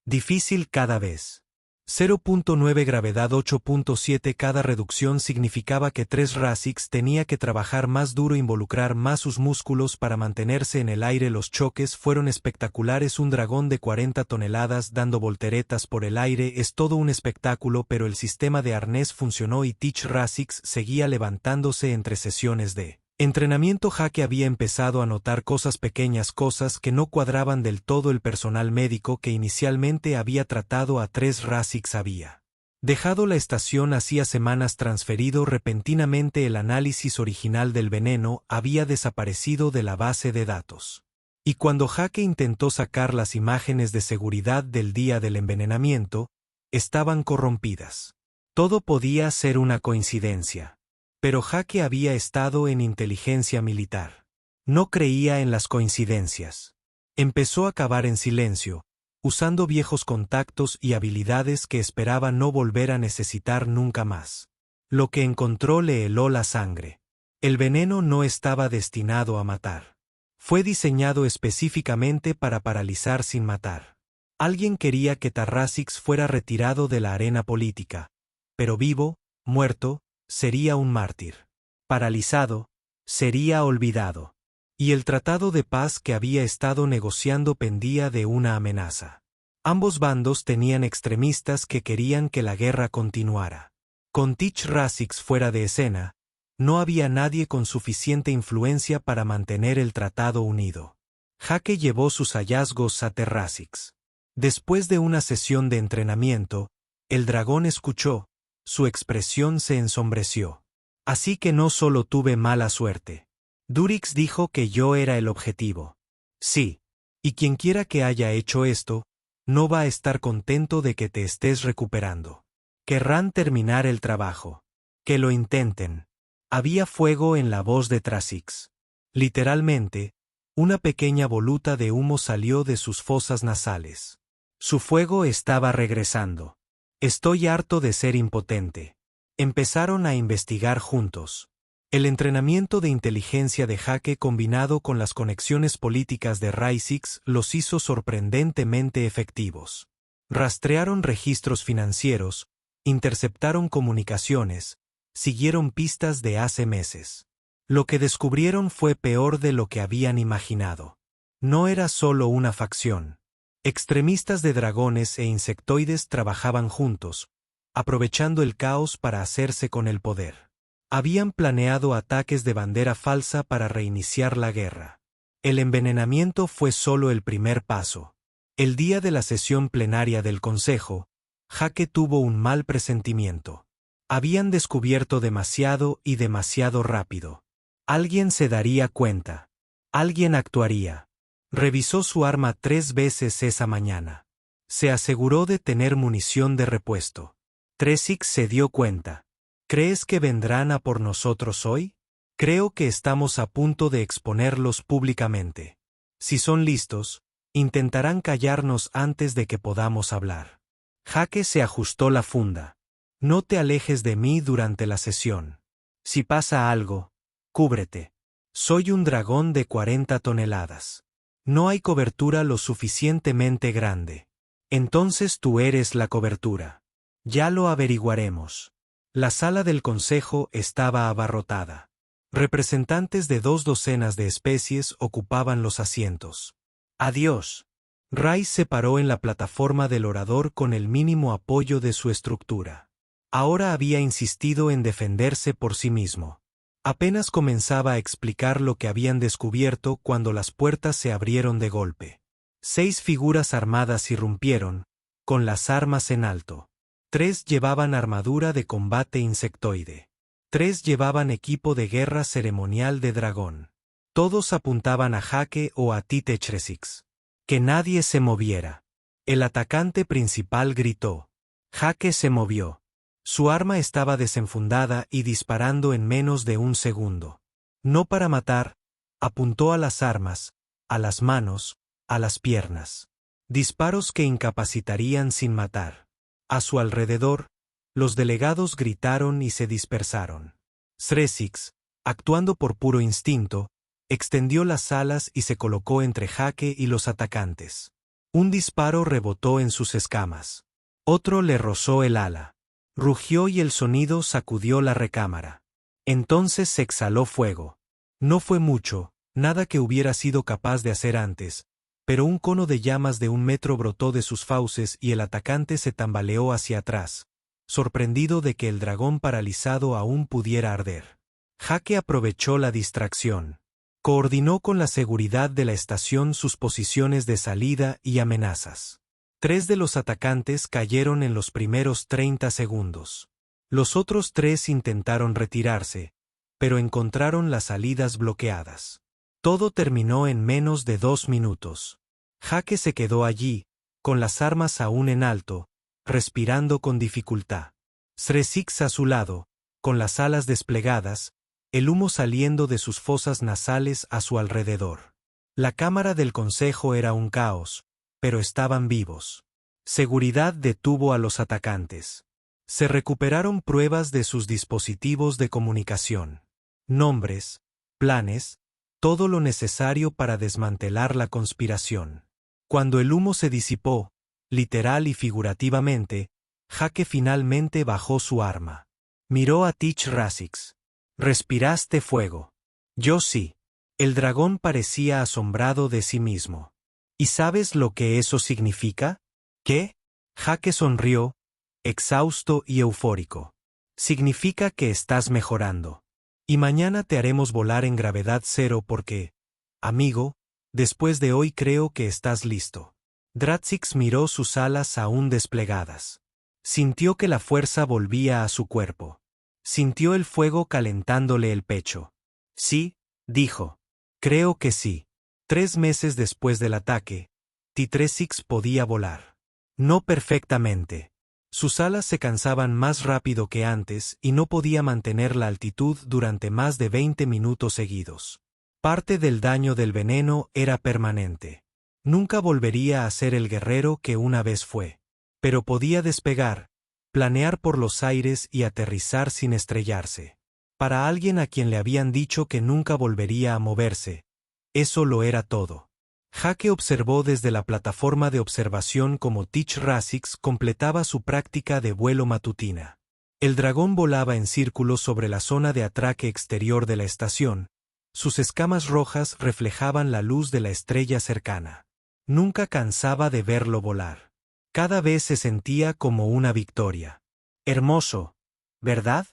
difícil cada vez. 0.9 gravedad 8.7. Cada reducción significaba que Rasix tenía que trabajar más duro e involucrar más sus músculos para mantenerse en el aire. Los choques fueron espectaculares. Un dragón de 40 toneladas dando volteretas por el aire es todo un espectáculo, pero el sistema de arnés funcionó y Teach Rasix seguía levantándose entre sesiones de entrenamiento. Jake había empezado a notar pequeñas cosas que no cuadraban del todo. El personal médico que inicialmente había tratado a Rasix había dejado la estación hacía semanas. Transferido repentinamente. El análisis original del veneno había desaparecido de la base de datos. Y cuando Jake intentó sacar las imágenes de seguridad del día del envenenamiento, estaban corrompidas. Todo podía ser una coincidencia. Pero Jake había estado en inteligencia militar. No creía en las coincidencias. Empezó a cavar en silencio, usando viejos contactos y habilidades que esperaba no volver a necesitar nunca más. Lo que encontró le heló la sangre. El veneno no estaba destinado a matar. Fue diseñado específicamente para paralizar sin matar. Alguien quería que Tarrasix fuera retirado de la arena política, pero vivo, muerto, sería un mártir. Paralizado, sería olvidado. Y el tratado de paz que había estado negociando pendía de una amenaza. Ambos bandos tenían extremistas que querían que la guerra continuara. Con Tarrasix fuera de escena, no había nadie con suficiente influencia para mantener el tratado unido. Jake llevó sus hallazgos a Tarrasix. Después de una sesión de entrenamiento, el dragón escuchó, su expresión se ensombreció. Así que no solo tuve mala suerte. Durix dijo que yo era el objetivo. Sí. Y quienquiera que haya hecho esto, no va a estar contento de que te estés recuperando. Querrán terminar el trabajo. Que lo intenten. Había fuego en la voz de Tarrasix. Literalmente, una pequeña voluta de humo salió de sus fosas nasales. Su fuego estaba regresando. Estoy harto de ser impotente. Empezaron a investigar juntos. El entrenamiento de inteligencia de Jake combinado con las conexiones políticas de Tarrasix los hizo sorprendentemente efectivos. Rastrearon registros financieros, interceptaron comunicaciones, siguieron pistas de hace meses. Lo que descubrieron fue peor de lo que habían imaginado. No era solo una facción. Extremistas de dragones e insectoides trabajaban juntos, aprovechando el caos para hacerse con el poder. Habían planeado ataques de bandera falsa para reiniciar la guerra. El envenenamiento fue solo el primer paso. El día de la sesión plenaria del Consejo, Jake tuvo un mal presentimiento. Habían descubierto demasiado y demasiado rápido. Alguien se daría cuenta. Alguien actuaría. Revisó su arma 3 veces esa mañana. Se aseguró de tener munición de repuesto. Tarrasix se dio cuenta. ¿Crees que vendrán a por nosotros hoy? Creo que estamos a punto de exponerlos públicamente. Si son listos, intentarán callarnos antes de que podamos hablar. Jake se ajustó la funda. No te alejes de mí durante la sesión. Si pasa algo, cúbrete. Soy un dragón de 40 toneladas. No hay cobertura lo suficientemente grande. Entonces tú eres la cobertura. Ya lo averiguaremos. La sala del consejo estaba abarrotada. Representantes de 2 docenas de especies ocupaban los asientos. Adiós. Rice se paró en la plataforma del orador con el mínimo apoyo de su estructura. Ahora había insistido en defenderse por sí mismo. Apenas comenzaba a explicar lo que habían descubierto cuando las puertas se abrieron de golpe. 6 figuras armadas irrumpieron, con las armas en alto. 3 llevaban armadura de combate insectoide. 3 llevaban equipo de guerra ceremonial de dragón. Todos apuntaban a Jake o a Tarrasix. Que nadie se moviera. El atacante principal gritó. Jake se movió. Su arma estaba desenfundada y disparando en menos de un segundo. No para matar, apuntó a las armas, a las manos, a las piernas. Disparos que incapacitarían sin matar. A su alrededor, los delegados gritaron y se dispersaron. Tarrasix, actuando por puro instinto, extendió las alas y se colocó entre Jake y los atacantes. Un disparo rebotó en sus escamas. Otro le rozó el ala. Rugió y el sonido sacudió la recámara. Entonces se exhaló fuego. No fue mucho, nada que hubiera sido capaz de hacer antes, pero un cono de llamas de 1 metro brotó de sus fauces y el atacante se tambaleó hacia atrás, sorprendido de que el dragón paralizado aún pudiera arder. Jake aprovechó la distracción. Coordinó con la seguridad de la estación sus posiciones de salida y amenazas. 3 de los atacantes cayeron en los primeros 30 segundos. Los otros 3 intentaron retirarse, pero encontraron las salidas bloqueadas. Todo terminó en menos de 2 minutos. Jake se quedó allí, con las armas aún en alto, respirando con dificultad. Trezix a su lado, con las alas desplegadas, el humo saliendo de sus fosas nasales a su alrededor. La cámara del consejo era un caos, pero estaban vivos. Seguridad detuvo a los atacantes. Se recuperaron pruebas de sus dispositivos de comunicación. Nombres, planes, todo lo necesario para desmantelar la conspiración. Cuando el humo se disipó, literal y figurativamente, Jake finalmente bajó su arma. Miró a Trezix. ¿Respiraste fuego? Yo sí. El dragón parecía asombrado de sí mismo. ¿Y sabes lo que eso significa? ¿Qué? Jake sonrió, exhausto y eufórico. Significa que estás mejorando. Y mañana te haremos volar en gravedad cero porque, amigo, después de hoy creo que estás listo. Trezix miró sus alas aún desplegadas. Sintió que la fuerza volvía a su cuerpo. Sintió el fuego calentándole el pecho. Sí, dijo. Creo que sí. 3 meses después del ataque, Trezix podía volar. No perfectamente. Sus alas se cansaban más rápido que antes y no podía mantener la altitud durante más de 20 minutos seguidos. Parte del daño del veneno era permanente. Nunca volvería a ser el guerrero que una vez fue. Pero podía despegar, planear por los aires y aterrizar sin estrellarse. Para alguien a quien le habían dicho que nunca volvería a moverse, eso lo era todo. Jake observó desde la plataforma de observación cómo Trezix completaba su práctica de vuelo matutina. El dragón volaba en círculos sobre la zona de atraque exterior de la estación. Sus escamas rojas reflejaban la luz de la estrella cercana. Nunca cansaba de verlo volar. Cada vez se sentía como una victoria. Hermoso, ¿verdad?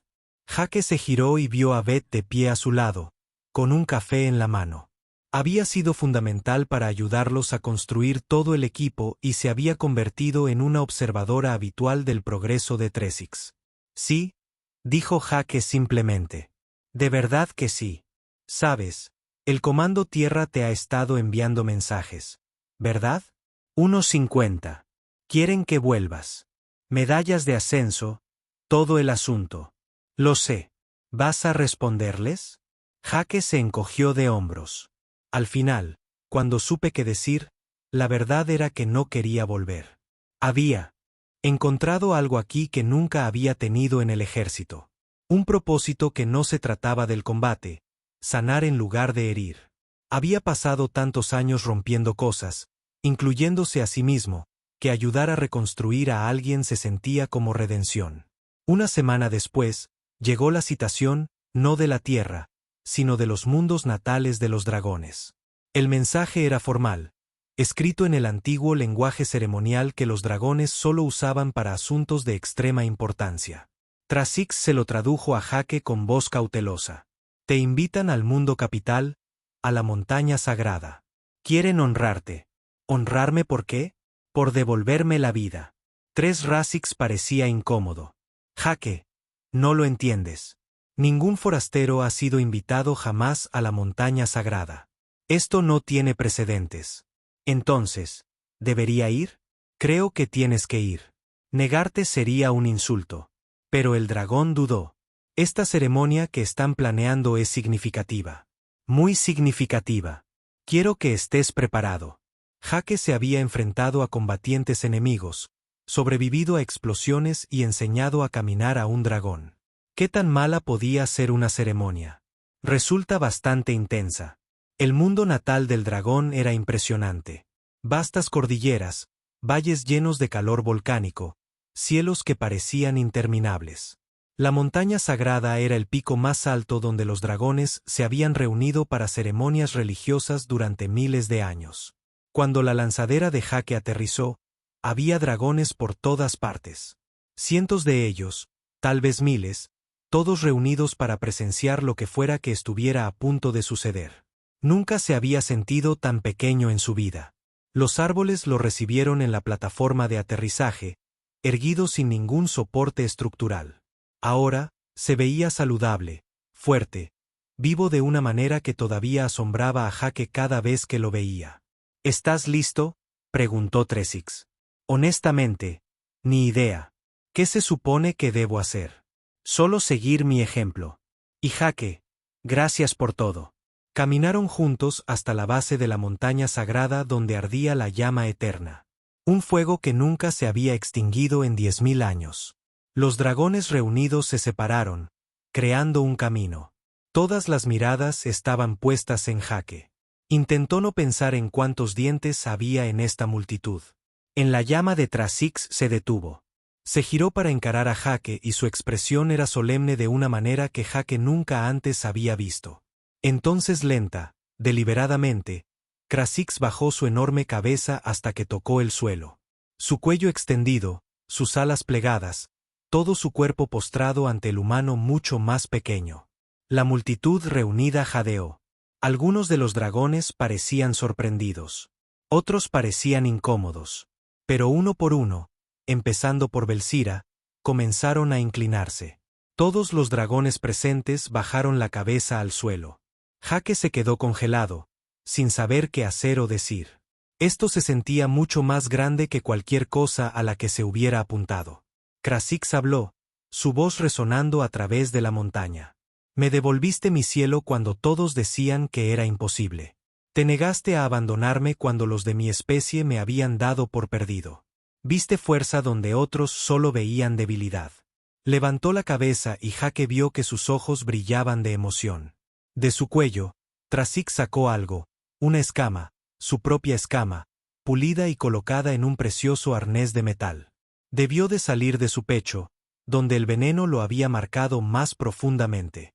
Jake se giró y vio a Beth de pie a su lado, con un café en la mano. Había sido fundamental para ayudarlos a construir todo el equipo y se había convertido en una observadora habitual del progreso de Trezix. Sí, dijo Jake simplemente. De verdad que sí. Sabes, el Comando Tierra te ha estado enviando mensajes, ¿verdad? Unos 50. Quieren que vuelvas. Medallas de ascenso, todo el asunto. Lo sé. ¿Vas a responderles? Jake se encogió de hombros. Al final, cuando supe qué decir, la verdad era que no quería volver. Había encontrado algo aquí que nunca había tenido en el ejército. Un propósito que no se trataba del combate, sanar en lugar de herir. Había pasado tantos años rompiendo cosas, incluyéndose a sí mismo, que ayudar a reconstruir a alguien se sentía como redención. Una semana después, llegó la citación, no de la tierra, sino de los mundos natales de los dragones. El mensaje era formal, escrito en el antiguo lenguaje ceremonial que los dragones solo usaban para asuntos de extrema importancia. Trezix se lo tradujo a Jake con voz cautelosa. Te invitan al mundo capital, a la montaña sagrada. Quieren honrarte. ¿Honrarme por qué? Por devolverme la vida. Trezix parecía incómodo. Jake, no lo entiendes. Ningún forastero ha sido invitado jamás a la montaña sagrada. Esto no tiene precedentes. Entonces, ¿debería ir? Creo que tienes que ir. Negarte sería un insulto. Pero el dragón dudó. Esta ceremonia que están planeando es significativa. Muy significativa. Quiero que estés preparado. Jake se había enfrentado a combatientes enemigos, sobrevivido a explosiones y enseñado a caminar a un dragón. ¿Qué tan mala podía ser una ceremonia? Resulta bastante intensa. El mundo natal del dragón era impresionante. Vastas cordilleras, valles llenos de calor volcánico, cielos que parecían interminables. La montaña sagrada era el pico más alto donde los dragones se habían reunido para ceremonias religiosas durante miles de años. Cuando la lanzadera de Jake aterrizó, había dragones por todas partes. Cientos de ellos, tal vez miles, todos reunidos para presenciar lo que fuera que estuviera a punto de suceder. Nunca se había sentido tan pequeño en su vida. Los árboles lo recibieron en la plataforma de aterrizaje, erguido sin ningún soporte estructural. Ahora, se veía saludable, fuerte, vivo de una manera que todavía asombraba a Jake cada vez que lo veía. ¿Estás listo?, preguntó Trezix. Honestamente, Ni idea. ¿Qué se supone que debo hacer? Solo seguir mi ejemplo. Y Jake, gracias por todo. Caminaron juntos hasta la base de la montaña sagrada donde ardía la llama eterna. Un fuego que nunca se había extinguido en 10.000 años. Los dragones reunidos se separaron, creando un camino. Todas las miradas estaban puestas en Jake. Intentó no pensar en cuántos dientes había en esta multitud. En la llama de Trasix se detuvo. Se giró para encarar a Jake y su expresión era solemne de una manera que Jake nunca antes había visto. Entonces lenta, deliberadamente, Trasix bajó su enorme cabeza hasta que tocó el suelo. Su cuello extendido, sus alas plegadas, todo su cuerpo postrado ante el humano mucho más pequeño. La multitud reunida jadeó. Algunos de los dragones parecían sorprendidos. Otros parecían incómodos. Pero uno por uno, empezando por Belsira, comenzaron a inclinarse. Todos los dragones presentes bajaron la cabeza al suelo. Jake se quedó congelado, sin saber qué hacer o decir. Esto se sentía mucho más grande que cualquier cosa a la que se hubiera apuntado. Trasix habló, su voz resonando a través de la montaña. Me devolviste mi cielo cuando todos decían que era imposible. Te negaste a abandonarme cuando los de mi especie me habían dado por perdido. Viste fuerza donde otros solo veían debilidad. Levantó la cabeza y Jake vio que sus ojos brillaban de emoción. De su cuello, Trasix sacó algo, una escama, su propia escama, pulida y colocada en un precioso arnés de metal. Debió de salir de su pecho, donde el veneno lo había marcado más profundamente.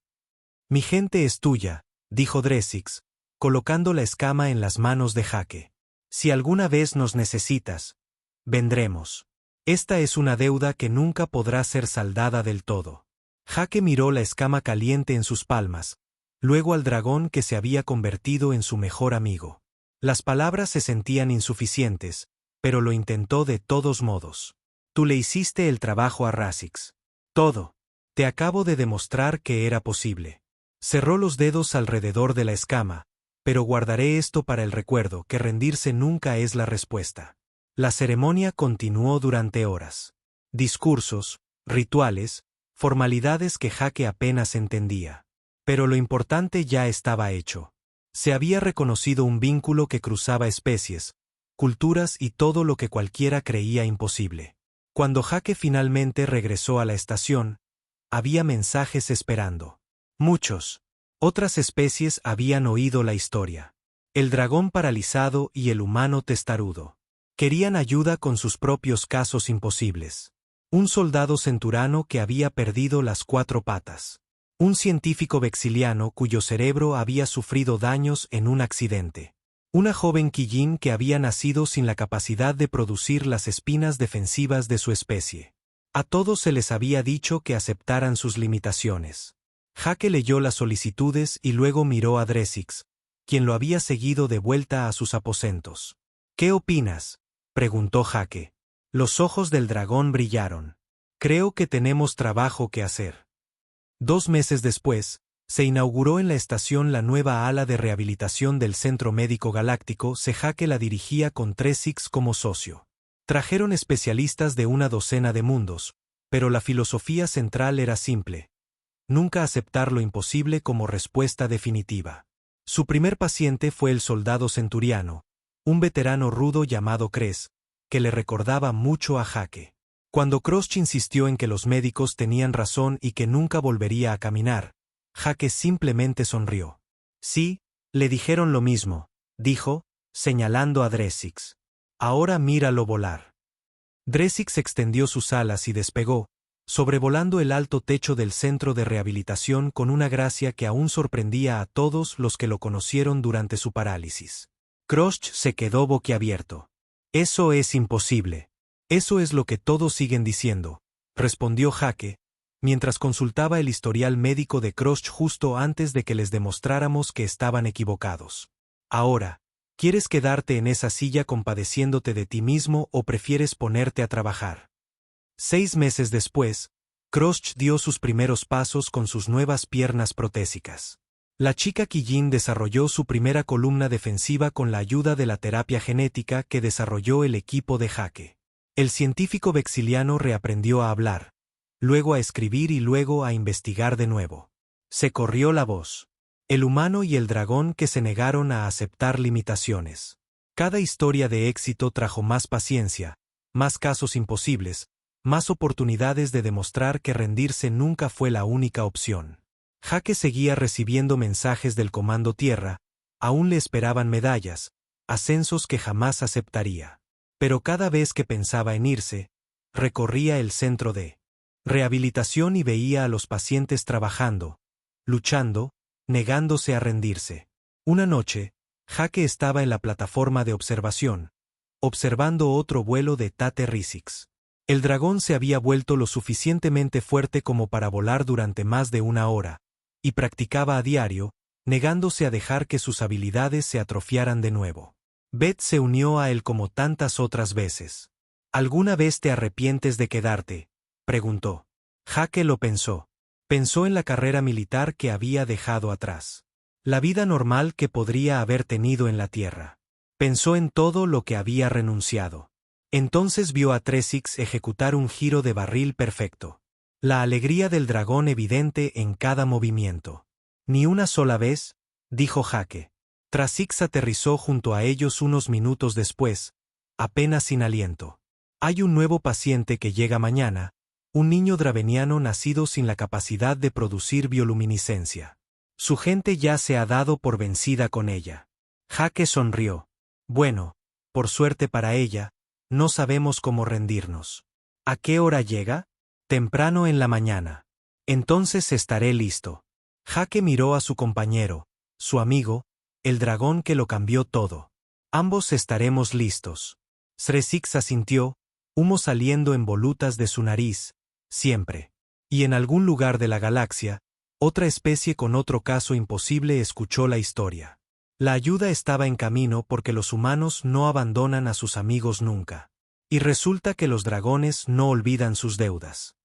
Mi gente es tuya, dijo Trasix, colocando la escama en las manos de Jake. Si alguna vez nos necesitas, vendremos. Esta es una deuda que nunca podrá ser saldada del todo. Jake miró la escama caliente en sus palmas, luego al dragón que se había convertido en su mejor amigo. Las palabras se sentían insuficientes, pero lo intentó de todos modos. Tú le hiciste el trabajo a Trasix. Todo. Te acabo de demostrar que era posible. Cerró los dedos alrededor de la escama, pero guardaré esto para el recuerdo que rendirse nunca es la respuesta. La ceremonia continuó durante horas. Discursos, rituales, formalidades que Jake apenas entendía. Pero lo importante ya estaba hecho. Se había reconocido un vínculo que cruzaba especies, culturas y todo lo que cualquiera creía imposible. Cuando Jake finalmente regresó a la estación, había mensajes esperando. Muchos. Otras especies habían oído la historia. El dragón paralizado y el humano testarudo. Querían ayuda con sus propios casos imposibles. Un soldado centurano que había perdido las 4 patas. Un científico vexiliano cuyo cerebro había sufrido daños en un accidente. Una joven Kijin que había nacido sin la capacidad de producir las espinas defensivas de su especie. A todos se les había dicho que aceptaran sus limitaciones. Jake leyó las solicitudes y luego miró a Trasix, quien lo había seguido de vuelta a sus aposentos. ¿Qué opinas?, preguntó Jake. Los ojos del dragón brillaron. Creo que tenemos trabajo que hacer. 2 meses después, se inauguró en la estación la nueva ala de rehabilitación del Centro Médico Galáctico. Jake la dirigía con Trasix como socio. Trajeron especialistas de una docena de mundos, pero la filosofía central era simple: nunca aceptar lo imposible como respuesta definitiva. Su primer paciente fue el soldado centuriano, un veterano rudo llamado Cres, que le recordaba mucho a Jake. Cuando Krosh insistió en que los médicos tenían razón y que nunca volvería a caminar, Jake simplemente sonrió. Sí, le dijeron lo mismo, dijo, señalando a Trasix. Ahora míralo volar. Trasix extendió sus alas y despegó, sobrevolando el alto techo del centro de rehabilitación con una gracia que aún sorprendía a todos los que lo conocieron durante su parálisis. Krosh se quedó boquiabierto. Eso es imposible. Eso es lo que todos siguen diciendo, respondió Jake, mientras consultaba el historial médico de Krosh justo antes de que les demostráramos que estaban equivocados. Ahora, ¿quieres quedarte en esa silla compadeciéndote de ti mismo o prefieres ponerte a trabajar? 6 meses después, Krosh dio sus primeros pasos con sus nuevas piernas protésicas. La chica Kijin desarrolló su primera columna defensiva con la ayuda de la terapia genética que desarrolló el equipo de Jake. El científico vexiliano reaprendió a hablar, luego a escribir y luego a investigar de nuevo. Se corrió la voz. El humano y el dragón que se negaron a aceptar limitaciones. Cada historia de éxito trajo más paciencia, más casos imposibles, más oportunidades de demostrar que rendirse nunca fue la única opción. Jake seguía recibiendo mensajes del Comando Tierra, aún le esperaban medallas, ascensos que jamás aceptaría. Pero cada vez que pensaba en irse, recorría el centro de rehabilitación y veía a los pacientes trabajando, luchando, negándose a rendirse. Una noche, Jake estaba en la plataforma de observación, observando otro vuelo de Tate Risix. El dragón se había vuelto lo suficientemente fuerte como para volar durante más de una hora, y practicaba a diario, negándose a dejar que sus habilidades se atrofiaran de nuevo. Beth se unió a él como tantas otras veces. ¿Alguna vez te arrepientes de quedarte?, preguntó. Jake lo pensó. Pensó en la carrera militar que había dejado atrás. La vida normal que podría haber tenido en la Tierra. Pensó en todo lo que había renunciado. Entonces vio a Tresix ejecutar un giro de barril perfecto. La alegría del dragón evidente en cada movimiento. Ni una sola vez, dijo Jake. Tresix aterrizó junto a ellos unos minutos después, apenas sin aliento. Hay un nuevo paciente que llega mañana, un niño draveniano nacido sin la capacidad de producir bioluminiscencia. Su gente ya se ha dado por vencida con ella. Jake sonrió. Bueno, por suerte para ella, no sabemos cómo rendirnos. ¿A qué hora llega? Temprano en la mañana. Entonces estaré listo. Jake miró a su compañero, su amigo, el dragón que lo cambió todo. Ambos estaremos listos. Tresix asintió, humo saliendo en volutas de su nariz, siempre. Y en algún lugar de la galaxia, otra especie con otro caso imposible escuchó la historia. La ayuda estaba en camino porque los humanos no abandonan a sus amigos nunca. Y resulta que los dragones no olvidan sus deudas.